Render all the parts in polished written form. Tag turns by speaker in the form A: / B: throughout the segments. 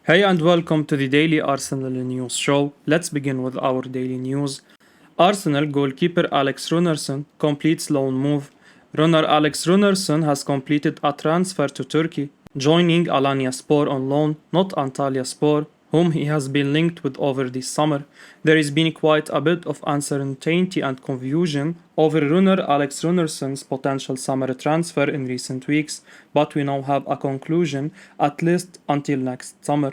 A: Hey and welcome to the Daily Arsenal News Show. Let's begin with our daily news. Arsenal goalkeeper Alex Runarsson completes loan move. Runner Alex Runarsson has completed a transfer to Turkey, joining Alanyaspor on loan, not Antalyaspor, whom he has been linked with over this summer. There has been quite a bit of uncertainty and confusion over runner Alex Runarsson's potential summer transfer in recent weeks, but we now have a conclusion, at least until next summer.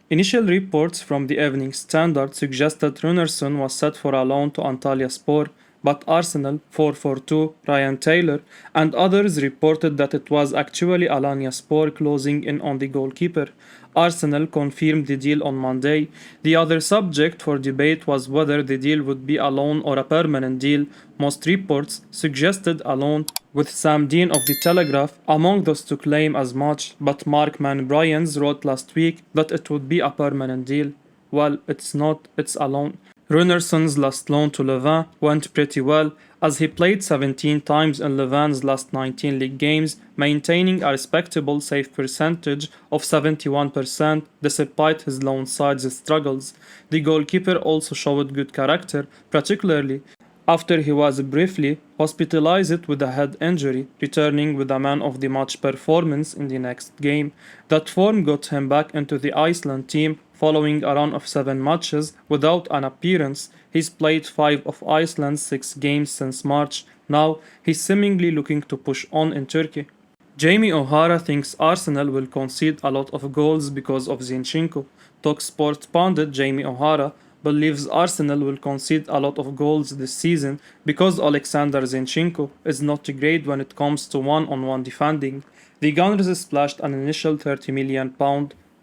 A: Initial reports from the Evening Standard suggested Runarsson was set for a loan to Antalyaspor, but Arsenal 442, Ryan Taylor, and others reported that it was actually Alanyaspor closing in on the goalkeeper. Arsenal confirmed the deal on Monday. The other subject for debate was whether the deal would be a loan or a permanent deal. Most reports suggested a loan, with Sam Dean of The Telegraph among those to claim as much, but Mark Bryans wrote last week that it would be a permanent deal. Well, it's not, it's a loan. Runarsson's last loan to Louvain went pretty well, as he played 17 times in Louvain's last 19 league games, maintaining a respectable save percentage of 71% despite his loan side's struggles. The goalkeeper also showed good character, particularly after he was briefly hospitalized with a head injury, returning with a man of the match performance in the next game. That form got him back into the Iceland team following a run of 7 matches without an appearance. He's played 5 of Iceland's 6 games since March. Now he's seemingly looking to push on in Turkey. Jaime OHara thinks Arsenal will concede a lot of goals because of Zinchenko. Talksport pundit Jaime OHara believes Arsenal will concede a lot of goals this season because Alexander Zinchenko is not great when it comes to one-on-one defending. The Gunners splashed an initial £30 million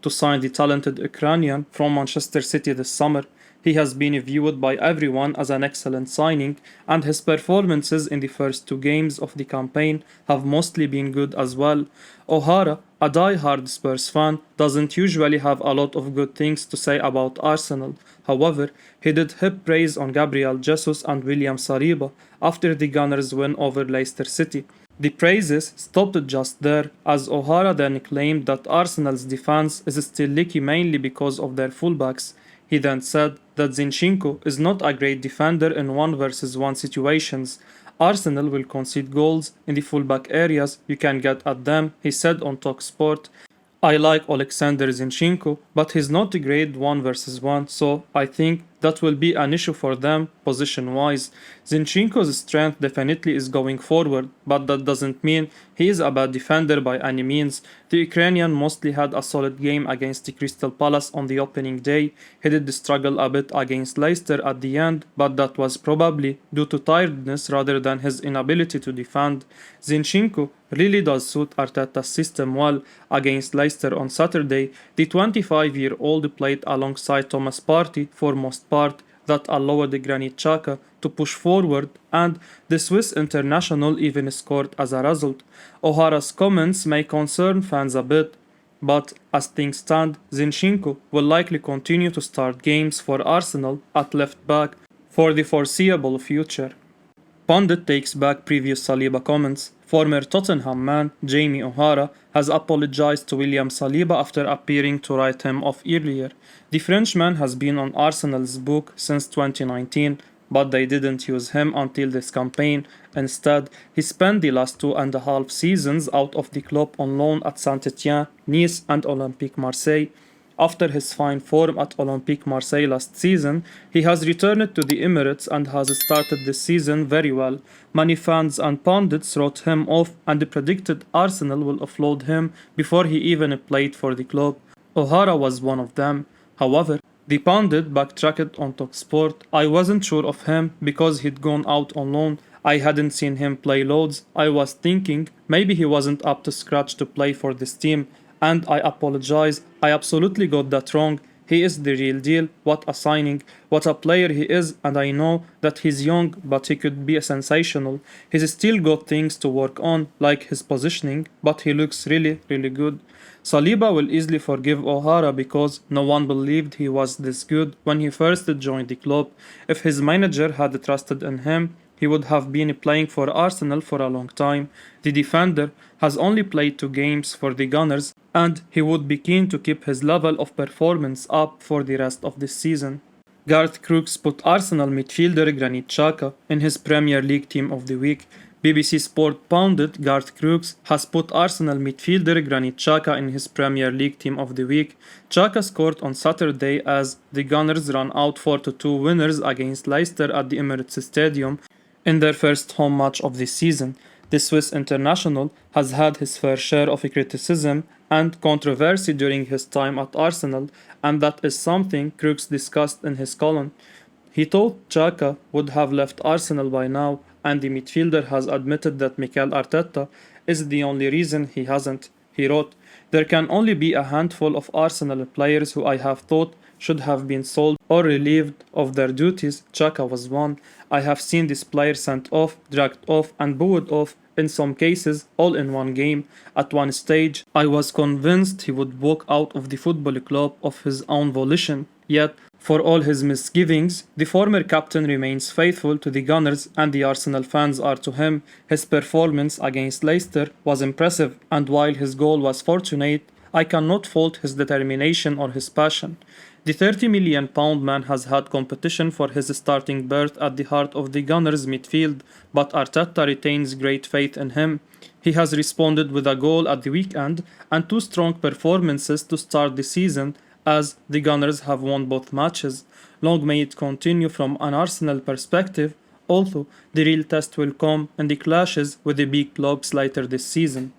A: to sign the talented Ukrainian from Manchester City this summer. He has been viewed by everyone as an excellent signing, and his performances in the first 2 games of the campaign have mostly been good as well. OHara, a die-hard Spurs fan, doesn't usually have a lot of good things to say about Arsenal. However, he did heap praise on Gabriel Jesus and William Saliba after the Gunners' win over Leicester City. The praises stopped just there, as OHara then claimed that Arsenal's defense is still leaky mainly because of their fullbacks. He then said that Zinchenko is not a great defender in 1-versus-1 situations. Arsenal will concede goals in the fullback areas you can get at them, he said on Talksport. I like Alexander Zinchenko, but he's not a great 1-versus-1, so I think that will be an issue for them position-wise. Zinchenko's strength definitely is going forward, but that doesn't mean he is a bad defender by any means. The Ukrainian mostly had a solid game against the Crystal Palace on the opening day. He did struggle a bit against Leicester at the end, but that was probably due to tiredness rather than his inability to defend. Zinchenko really does suit Arteta's system well. Against Leicester on Saturday, the 25-year-old played alongside Thomas Partey for most part. That allowed Granit Xhaka to push forward, and the Swiss international even scored as a result. OHara's comments may concern fans a bit, but as things stand, Zinchenko will likely continue to start games for Arsenal at left back for the foreseeable future. Pundit takes back previous Saliba comments. Former Tottenham man Jaime OHara has apologized to William Saliba after appearing to write him off earlier. The Frenchman has been on Arsenal's book since 2019, but they didn't use him until this campaign. Instead, he spent the last 2.5 seasons out of the club on loan at Saint-Etienne, Nice and Olympique Marseille. After his fine form at Olympique Marseille last season, he has returned to the Emirates and has started the season very well. Many fans and pundits wrote him off and predicted Arsenal will offload him before he even played for the club. OHara was one of them. However, the pundit backtracked on Talksport. I wasn't sure of him because he'd gone out on loan. I hadn't seen him play loads. I was thinking maybe he wasn't up to scratch to play for this team. And I apologize, I absolutely got that wrong. He is the real deal. What a signing, what a player he is, and I know that he's young, but he could be sensational. He's still got things to work on, like his positioning, but he looks really good. Saliba will easily forgive OHara because no one believed he was this good when he first joined the club. If his manager had trusted in him, he would have been playing for Arsenal for a long time. The defender has only played 2 games for the Gunners and he would be keen to keep his level of performance up for the rest of the season. Garth Crooks put Arsenal midfielder Granit Xhaka in his Premier League Team of the Week. BBC Sport Pundit Garth Crooks has put Arsenal midfielder Granit Xhaka in his Premier League Team of the Week. Xhaka scored on Saturday as the Gunners ran out 4-2 winners against Leicester at the Emirates Stadium in their first home match of the season. The Swiss international has had his fair share of criticism and controversy during his time at Arsenal, and that is something Crooks discussed in his column. He thought Xhaka would have left Arsenal by now, and the midfielder has admitted that Mikel Arteta is the only reason he hasn't. He wrote, "There can only be a handful of Arsenal players who I have thought should have been sold or relieved of their duties. Xhaka was one. I have seen this player sent off, dragged off, and booed off, in some cases, all in one game. At one stage, I was convinced he would walk out of the football club of his own volition. Yet, for all his misgivings, the former captain remains faithful to the Gunners, and the Arsenal fans are to him. His performance against Leicester was impressive, and while his goal was fortunate, I cannot fault his determination or his passion." The £30 million man has had competition for his starting berth at the heart of the Gunners' midfield, but Arteta retains great faith in him. He has responded with a goal at the weekend and two strong performances to start the season, as the Gunners have won both matches. Long may it continue from an Arsenal perspective, although the real test will come in the clashes with the big clubs later this season.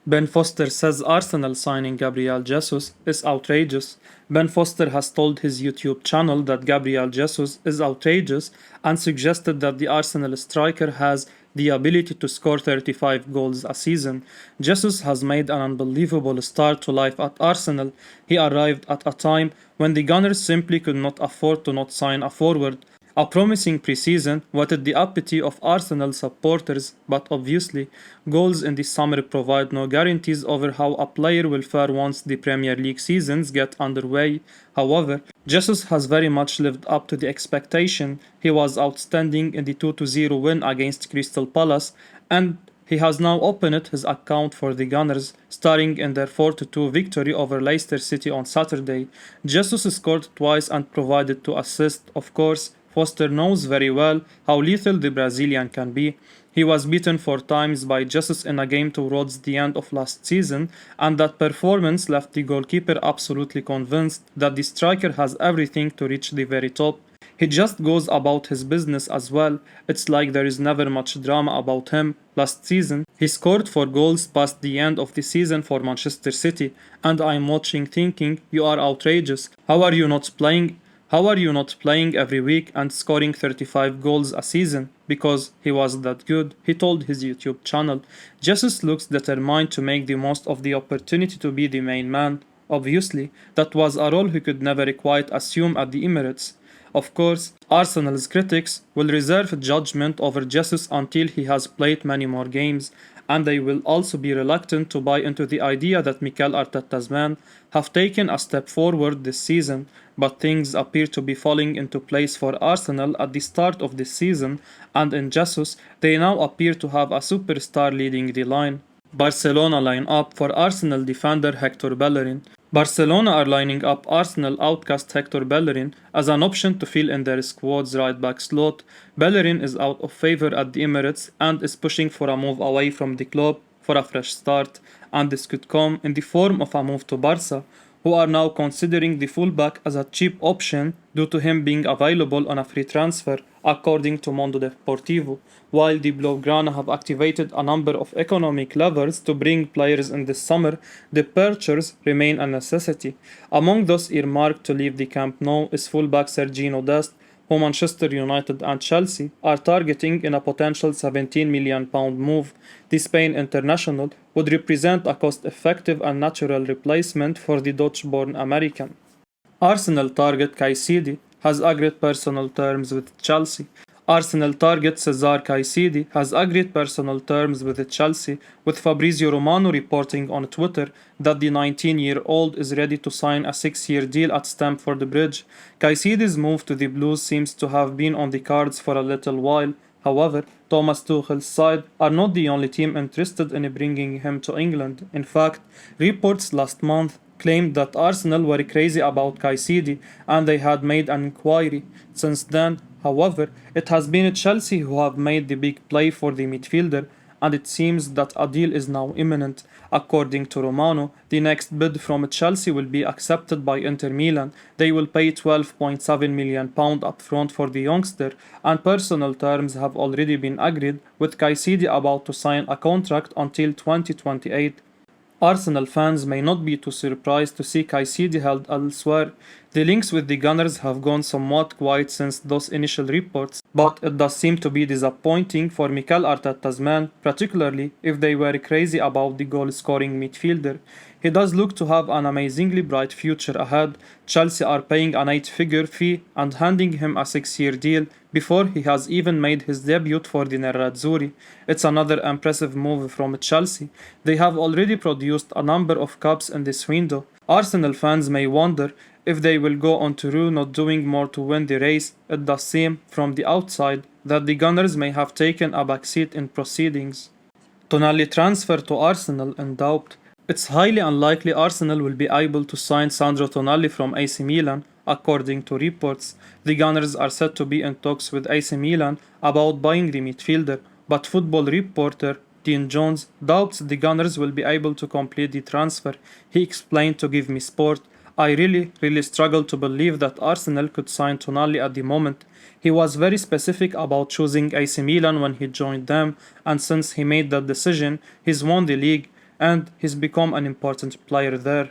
A: Ben Foster says Arsenal signing Gabriel Jesus is outrageous. Ben Foster has told his YouTube channel that Gabriel Jesus is outrageous and suggested that the Arsenal striker has the ability to score 35 goals a season. Jesus has made an unbelievable start to life at Arsenal. He arrived at a time when the Gunners simply could not afford to not sign a forward. A promising preseason whetted the appetite of Arsenal supporters, but obviously, goals in the summer provide no guarantees over how a player will fare once the Premier League seasons get underway. However, Jesus has very much lived up to the expectation. He was outstanding in the 2-0 win against Crystal Palace, and he has now opened his account for the Gunners, starring in their 4-2 victory over Leicester City on Saturday. Jesus scored twice and provided 2 assists. Of course, Foster knows very well how lethal the Brazilian can be. He was beaten 4 times by Jesus in a game towards the end of last season, and that performance left the goalkeeper absolutely convinced that the striker has everything to reach the very top. He just goes about his business as well. It's like there is never much drama about him. Last season, he scored 4 goals past the end of the season for Manchester City, and I'm watching thinking, you are outrageous. How are you not playing every week and scoring 35 goals a season? Because he was that good, he told his YouTube channel. Jesus looks determined to make the most of the opportunity to be the main man. Obviously, that was a role he could never quite assume at the Emirates. Of course, Arsenal's critics will reserve judgment over Jesus until he has played many more games, and they will also be reluctant to buy into the idea that Mikel Arteta's men have taken a step forward this season, but things appear to be falling into place for Arsenal at the start of this season, and in Jesus, they now appear to have a superstar leading the line. Barcelona line up for Arsenal defender Hector Bellerin. Barcelona are lining up Arsenal outcast Hector Bellerin as an option to fill in their squad's right-back slot. Bellerin is out of favour at the Emirates and is pushing for a move away from the club for a fresh start, and this could come in the form of a move to Barca, who are now considering the fullback as a cheap option due to him being available on a free transfer, according to Mundo Deportivo. While the Blaugrana have activated a number of economic levers to bring players in this summer, the purchase remain a necessity. Among those earmarked to leave the Camp Nou is fullback Sergino Dest, who Manchester United and Chelsea are targeting in a potential £17 million move. The Spain international would represent a cost-effective and natural replacement for the Dutch-born American. Arsenal target Casadei has agreed personal terms with Chelsea. Arsenal target Cesar Casadei has agreed personal terms with Chelsea, with Fabrizio Romano reporting on Twitter that the 19-year-old is ready to sign a 6-year deal at Stamford Bridge. Caisadei's move to the Blues seems to have been on the cards for a little while. However, Thomas Tuchel's side are not the only team interested in bringing him to England. In fact, reports last month claimed that Arsenal were crazy about Casadei and they had made an inquiry. Since then, however, it has been Chelsea who have made the big play for the midfielder, and it seems that a deal is now imminent. According to Romano, the next bid from Chelsea will be accepted by Inter Milan. They will pay £12.7 million upfront for the youngster, and personal terms have already been agreed, with Casadei about to sign a contract until 2028. Arsenal fans may not be too surprised to see Casadei held elsewhere. The links with the Gunners have gone somewhat quiet since those initial reports, but it does seem to be disappointing for Mikel Arteta's men, particularly if they were crazy about the goal-scoring midfielder. He does look to have an amazingly bright future ahead. Chelsea are paying an 8-figure fee and handing him a 6-year deal before he has even made his debut for the Nerazzurri. It's another impressive move from Chelsea. They have already produced a number of cups in this window. Arsenal fans may wonder if they will go on to rue not doing more to win the race. It does seem, from the outside, that the Gunners may have taken a backseat in proceedings. Tonali transfer to Arsenal in doubt. It's highly unlikely Arsenal will be able to sign Sandro Tonali from AC Milan, according to reports. The Gunners are said to be in talks with AC Milan about buying the midfielder, but football reporter Dean Jones doubts the Gunners will be able to complete the transfer. He explained to Give Me Sport, "I really struggle to believe that Arsenal could sign Tonali at the moment. He was very specific about choosing AC Milan when he joined them, and since he made that decision, he's won the league and he's become an important player there."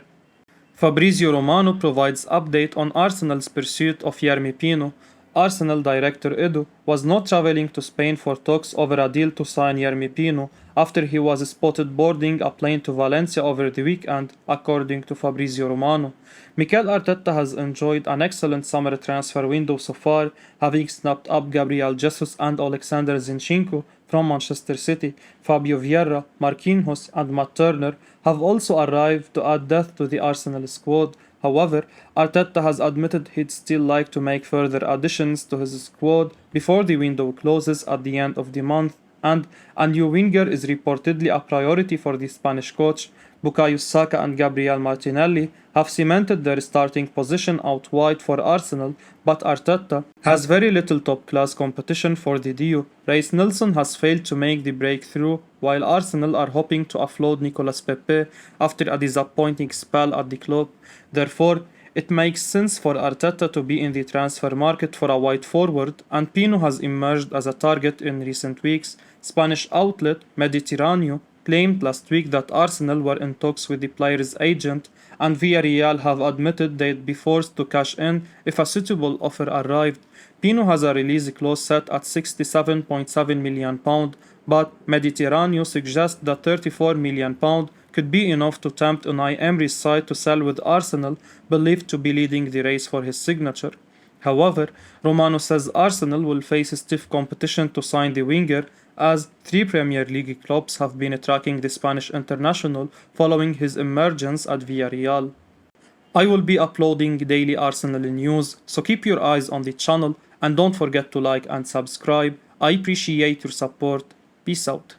A: Fabrizio Romano provides update on Arsenal's pursuit of Pino. Arsenal director Edu was not traveling to Spain for talks over a deal to sign Pino after he was spotted boarding a plane to Valencia over the weekend, according to Fabrizio Romano. Mikel Arteta has enjoyed an excellent summer transfer window so far, having snapped up Gabriel Jesus and Alexander Zinchenko from Manchester City. Fabio Vieira, Marquinhos and Matt Turner have also arrived to add depth to the Arsenal squad. However, Arteta has admitted he'd still like to make further additions to his squad before the window closes at the end of the month, and a new winger is reportedly a priority for the Spanish coach. Bukayo Saka and Gabriel Martinelli have cemented their starting position out wide for Arsenal, but Arteta has very little top-class competition for the duo. Reiss Nelson has failed to make the breakthrough, while Arsenal are hoping to offload Nicolas Pepe after a disappointing spell at the club. Therefore, it makes sense for Arteta to be in the transfer market for a wide forward, and Pino has emerged as a target in recent weeks. Spanish outlet Mediterráneo claimed last week that Arsenal were in talks with the player's agent, and Villarreal have admitted they'd be forced to cash in if a suitable offer arrived. Pino has a release clause set at £67.7 million, but Mediterráneo suggests that £34 million could be enough to tempt Unai Emery's side to sell, with Arsenal believed to be leading the race for his signature. However, Romano says Arsenal will face stiff competition to sign the winger, as 3 Premier League clubs have been tracking the Spanish international following his emergence at Villarreal. I will be uploading daily Arsenal news, so keep your eyes on the channel and don't forget to like and subscribe. I appreciate your support. Peace out.